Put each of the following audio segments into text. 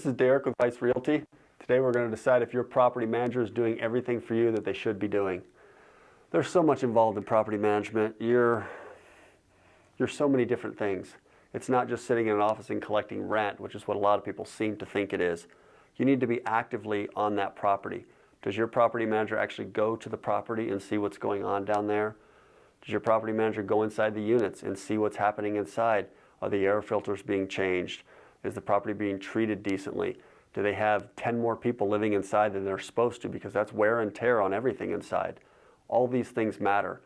is Derek with Vice Realty. Today we're going to decide if your property manager is doing everything for you that they should be doing. There's so much involved in property management. You're so many different things. It's not just sitting in an office and collecting rent, which is what a lot of people seem to think it is. You need to be actively on that property. Does your property manager actually go to the property and see what's going on down there? Does your property manager go inside the units and see what's happening inside? Are the air filters being changed? Is the property being treated decently? Do they have 10 more people living inside than they're supposed to? Because that's wear and tear on everything inside. All these things matter.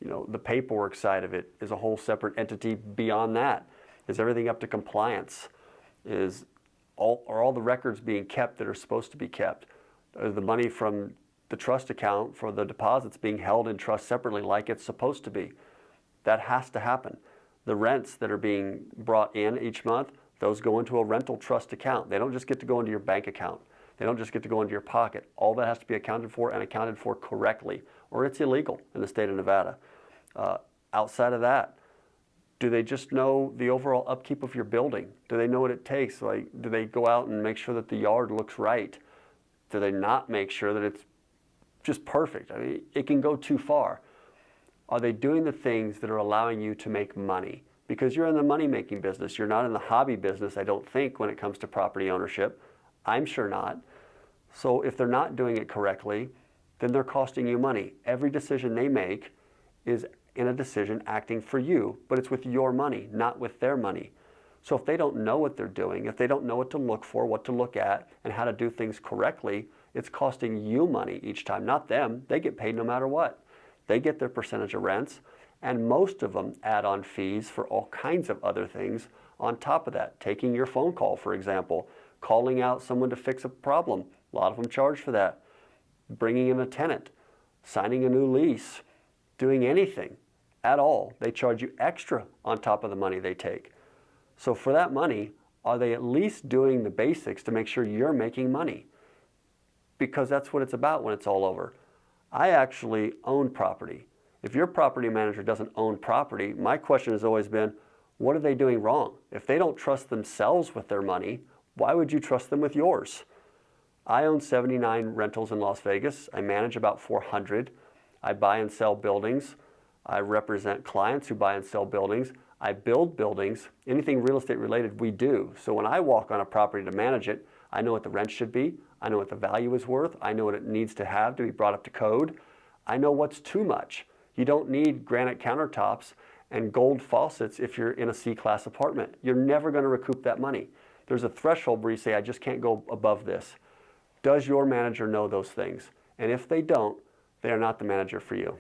You know, the paperwork side of it is a whole separate entity beyond that. Is everything up to compliance? Are all the records being kept that are supposed to be kept? Is the money from the trust account for the deposits being held in trust separately like it's supposed to be? That has to happen. The rents that are being brought in each month, those go into a rental trust account. They don't just get to go into your bank account. They don't just get to go into your pocket. All that has to be accounted for and accounted for correctly, or it's illegal in the state of Nevada. Outside of that, do they just know the overall upkeep of your building? Do they know what it takes? Like, do they go out and make sure that the yard looks right? Do they not make sure that it's just perfect? I mean, it can go too far. Are they doing the things that are allowing you to make money? Because you're in the money-making business. You're not in the hobby business, I don't think, when it comes to property ownership. I'm sure not. So if they're not doing it correctly, then they're costing you money. Every decision they make is in a decision acting for you, but it's with your money, not with their money. So if they don't know what they're doing, if they don't know what to look for, what to look at, and how to do things correctly, it's costing you money each time, not them. They get paid no matter what. They get their percentage of rents, and most of them add on fees for all kinds of other things on top of that. Taking your phone call, for example, calling out someone to fix a problem. A lot of them charge for that. Bringing in a tenant, signing a new lease, doing anything at all. They charge you extra on top of the money they take. So for that money, are they at least doing the basics to make sure you're making money? Because that's what it's about when it's all over. I actually own property. If your property manager doesn't own property, my question has always been, what are they doing wrong? If they don't trust themselves with their money, why would you trust them with yours? I own 79 rentals in Las Vegas. I manage about 400. I buy and sell buildings. I represent clients who buy and sell buildings. I build buildings. Anything real estate related, we do. So when I walk on a property to manage it, I know what the rent should be. I know what the value is worth. I know what it needs to have to be brought up to code. I know what's too much. You don't need granite countertops and gold faucets if you're in a C-class apartment. You're never going to recoup that money. There's a threshold where you say, I just can't go above this. Does your manager know those things? And if they don't, they are not the manager for you.